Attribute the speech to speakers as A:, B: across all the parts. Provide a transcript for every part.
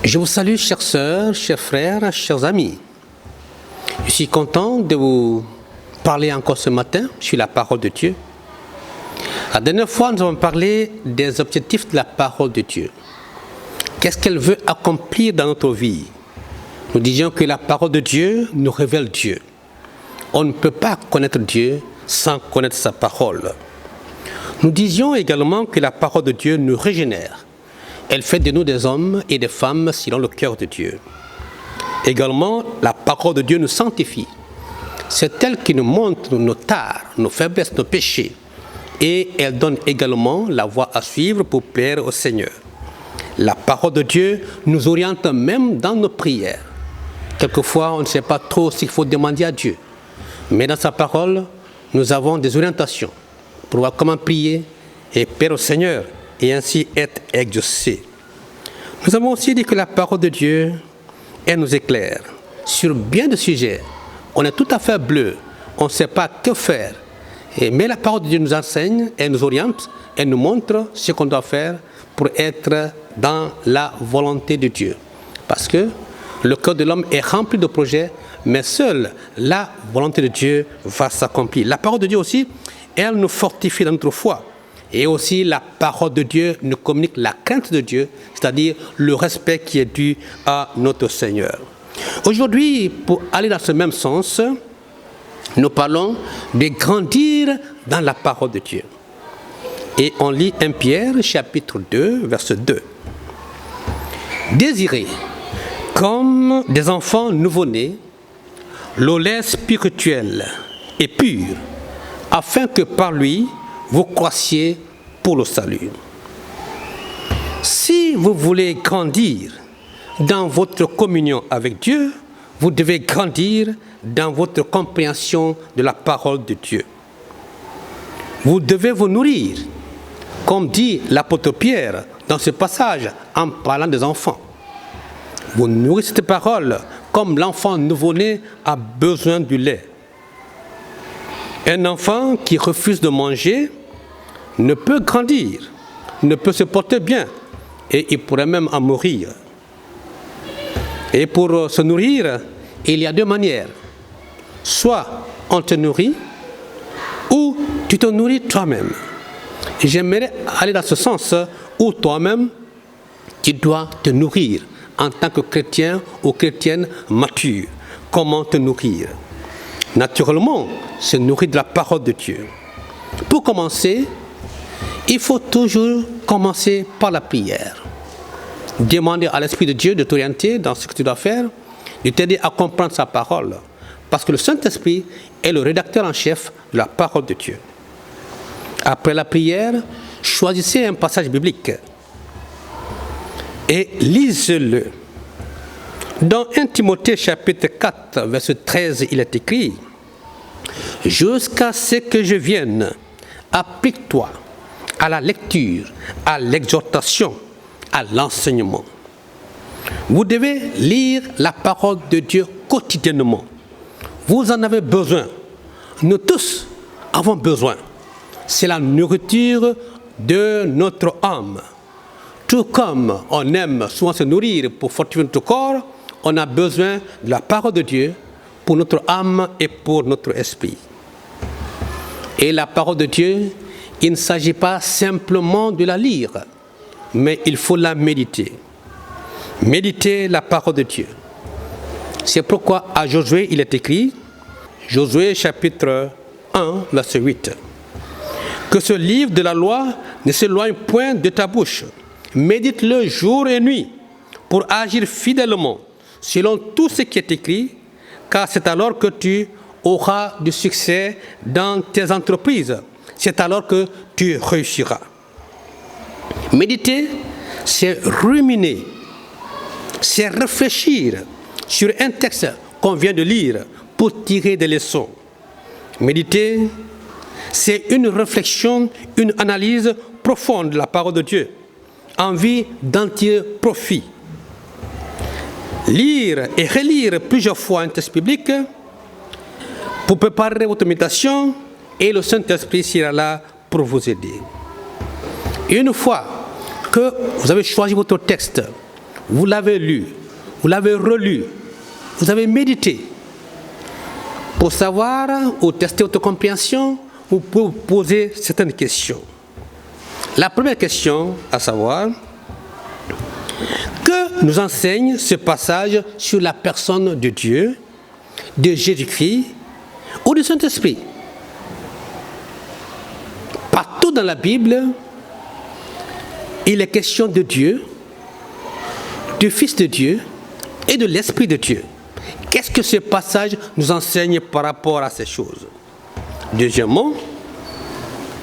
A: Je vous salue, chères sœurs, chers frères, chers amis. Je suis content de vous parler encore ce matin sur la parole de Dieu. La dernière fois, nous avons parlé des objectifs de la parole de Dieu. Qu'est-ce qu'elle veut accomplir dans notre vie? Nous disions que la parole de Dieu nous révèle Dieu. On ne peut pas connaître Dieu sans connaître sa parole. Nous disions également que la parole de Dieu nous régénère. Elle fait de nous des hommes et des femmes selon le cœur de Dieu. Également, la parole de Dieu nous sanctifie. C'est elle qui nous montre nos tares, nos faiblesses, nos péchés. Et elle donne également la voie à suivre pour plaire au Seigneur. La parole de Dieu nous oriente même dans nos prières. Quelquefois, on ne sait pas trop ce qu'il faut demander à Dieu. Mais dans sa parole, nous avons des orientations pour voir comment prier et plaire au Seigneur et ainsi être exaucé. Nous avons aussi dit que la parole de Dieu, elle nous éclaire sur bien de sujets. On est tout à fait bleu, on ne sait pas que faire. Mais la parole de Dieu nous enseigne, elle nous oriente, elle nous montre ce qu'on doit faire pour être dans la volonté de Dieu. Parce que le cœur de l'homme est rempli de projets, mais seule la volonté de Dieu va s'accomplir. La parole de Dieu aussi, elle nous fortifie dans notre foi. Et aussi, la parole de Dieu nous communique la crainte de Dieu, c'est-à-dire le respect qui est dû à notre Seigneur. Aujourd'hui, pour aller dans ce même sens, nous parlons de grandir dans la parole de Dieu. Et on lit 1 Pierre, chapitre 2, verset 2. Désirez, comme des enfants nouveau-nés, le lait spirituel et pur, afin que par lui, vous croissiez pour le salut. Si vous voulez grandir dans votre communion avec Dieu, vous devez grandir dans votre compréhension de la parole de Dieu. Vous devez vous nourrir, comme dit l'apôtre Pierre dans ce passage en parlant des enfants. Vous nourrissez cette parole comme l'enfant nouveau-né a besoin du lait. Un enfant qui refuse de manger ne peut grandir, ne peut se porter bien et il pourrait même en mourir. Et pour se nourrir, il y a deux manières. Soit on te nourrit ou tu te nourris toi-même. Et j'aimerais aller dans ce sens où toi-même tu dois te nourrir en tant que chrétien ou chrétienne mature. Comment te nourrir? Naturellement, se nourrir de la parole de Dieu. Pour commencer, il faut toujours commencer par la prière. Demander à l'Esprit de Dieu de t'orienter dans ce que tu dois faire, de t'aider à comprendre sa parole. Parce que le Saint-Esprit est le rédacteur en chef de la parole de Dieu. Après la prière, choisissez un passage biblique et lisez-le. Dans 1 Timothée chapitre 4, verset 13, il est écrit « Jusqu'à ce que je vienne, applique-toi à la lecture, à l'exhortation, à l'enseignement. » Vous devez lire la parole de Dieu quotidiennement. Vous en avez besoin. Nous tous avons besoin. C'est la nourriture de notre âme. Tout comme on aime souvent se nourrir pour fortifier notre corps, on a besoin de la parole de Dieu pour notre âme et pour notre esprit. Et la parole de Dieu, il ne s'agit pas simplement de la lire, mais il faut la méditer. Méditer la parole de Dieu. C'est pourquoi à Josué, il est écrit, Josué chapitre 1, verset 8, que ce livre de la loi ne s'éloigne point de ta bouche. Médite-le jour et nuit pour agir fidèlement selon tout ce qui est écrit, car c'est alors que tu auras du succès dans tes entreprises. C'est alors que tu réussiras. Méditer, c'est ruminer, c'est réfléchir sur un texte qu'on vient de lire pour tirer des leçons. Méditer, c'est une réflexion, une analyse profonde de la parole de Dieu, en vue d'en tirer profit. Lire et relire plusieurs fois un texte biblique pour préparer votre méditation et le Saint-Esprit sera là pour vous aider. Une fois que vous avez choisi votre texte, vous l'avez lu, vous l'avez relu, vous avez médité, pour savoir ou tester votre compréhension, vous pouvez vous poser certaines questions. La première question, à savoir, que nous enseigne ce passage sur la personne de Dieu, de Jésus-Christ ou du Saint-Esprit? Partout dans la Bible, il est question de Dieu, du Fils de Dieu et de l'Esprit de Dieu. Qu'est-ce que ce passage nous enseigne par rapport à ces choses? Deuxièmement,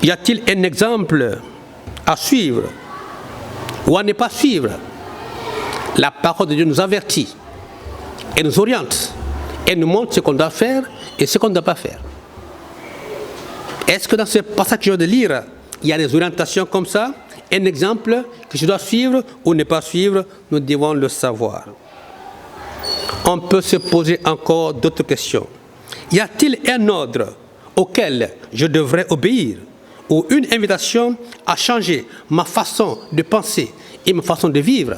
A: y a-t-il un exemple à suivre ou à ne pas suivre? La parole de Dieu nous avertit et nous oriente et nous montre ce qu'on doit faire et ce qu'on ne doit pas faire. Est-ce que dans ce passage que je viens de lire, il y a des orientations comme ça, un exemple que je dois suivre ou ne pas suivre? Nous devons le savoir. On peut se poser encore d'autres questions. Y a-t-il un ordre auquel je devrais obéir ou une invitation à changer ma façon de penser et ma façon de vivre?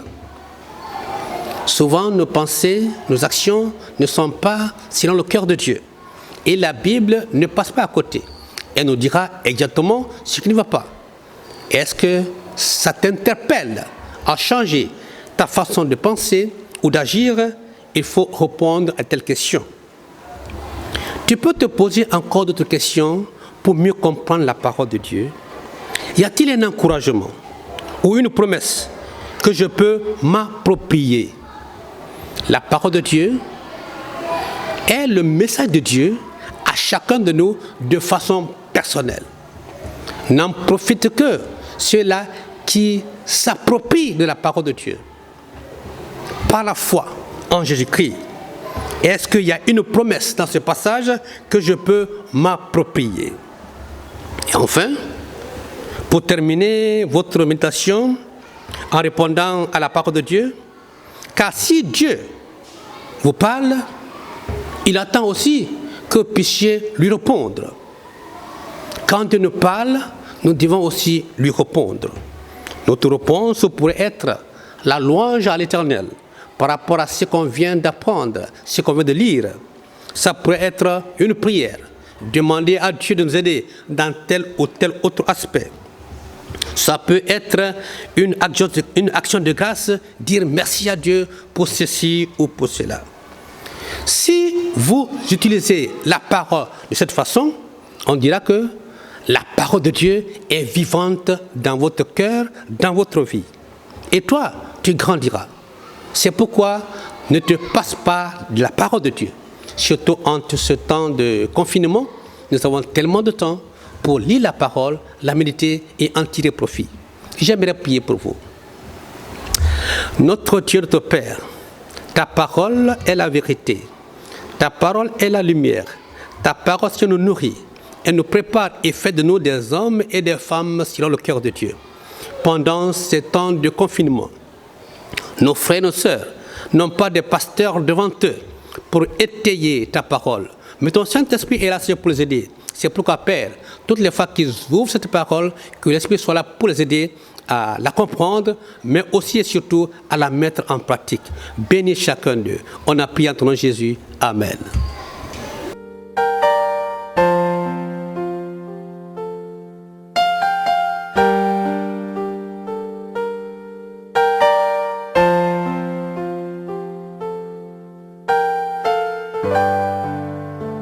A: Souvent, nos pensées, nos actions ne sont pas selon le cœur de Dieu. Et la Bible ne passe pas à côté. Elle nous dira exactement ce qui ne va pas. Est-ce que ça t'interpelle à changer ta façon de penser ou d'agir? Il faut répondre à telle question. Tu peux te poser encore d'autres questions pour mieux comprendre la parole de Dieu. Y a-t-il un encouragement ou une promesse que je peux m'approprier? La parole de Dieu est le message de Dieu à chacun de nous de façon personnelle. N'en profitent que ceux-là qui s'approprient de la parole de Dieu par la foi en Jésus-Christ. Est-ce qu'il y a une promesse dans ce passage que je peux m'approprier? Et enfin, pour terminer votre méditation en répondant à la parole de Dieu, car si Dieu vous parle, il attend aussi que vous puissiez lui répondre. Quand Dieu nous parle, nous devons aussi lui répondre. Notre réponse pourrait être la louange à l'Éternel par rapport à ce qu'on vient d'apprendre, ce qu'on vient de lire. Ça pourrait être une prière, demander à Dieu de nous aider dans tel ou tel autre aspect. Ça peut être une action de grâce, dire merci à Dieu pour ceci ou pour cela. Si vous utilisez la parole de cette façon, on dira que la parole de Dieu est vivante dans votre cœur, dans votre vie. Et toi, tu grandiras. C'est pourquoi ne te passe pas de la parole de Dieu. Surtout en ce temps de confinement, nous avons tellement de temps pour lire la parole, la méditer et en tirer profit. J'aimerais prier pour vous. Notre Dieu, notre Père, ta parole est la vérité. Ta parole est la lumière. Ta parole nous nourrit. Elle nous prépare et fait de nous des hommes et des femmes selon le cœur de Dieu. Pendant ces temps de confinement, nos frères et nos sœurs n'ont pas de pasteurs devant eux pour étayer ta parole. Mais ton Saint-Esprit est là pour les aider. C'est pourquoi, Père, toutes les fois qu'ils ouvrent cette parole, que l'Esprit soit là pour les aider à la comprendre, mais aussi et surtout à la mettre en pratique. Bénis chacun d'eux. On a prié en ton nom Jésus. Amen.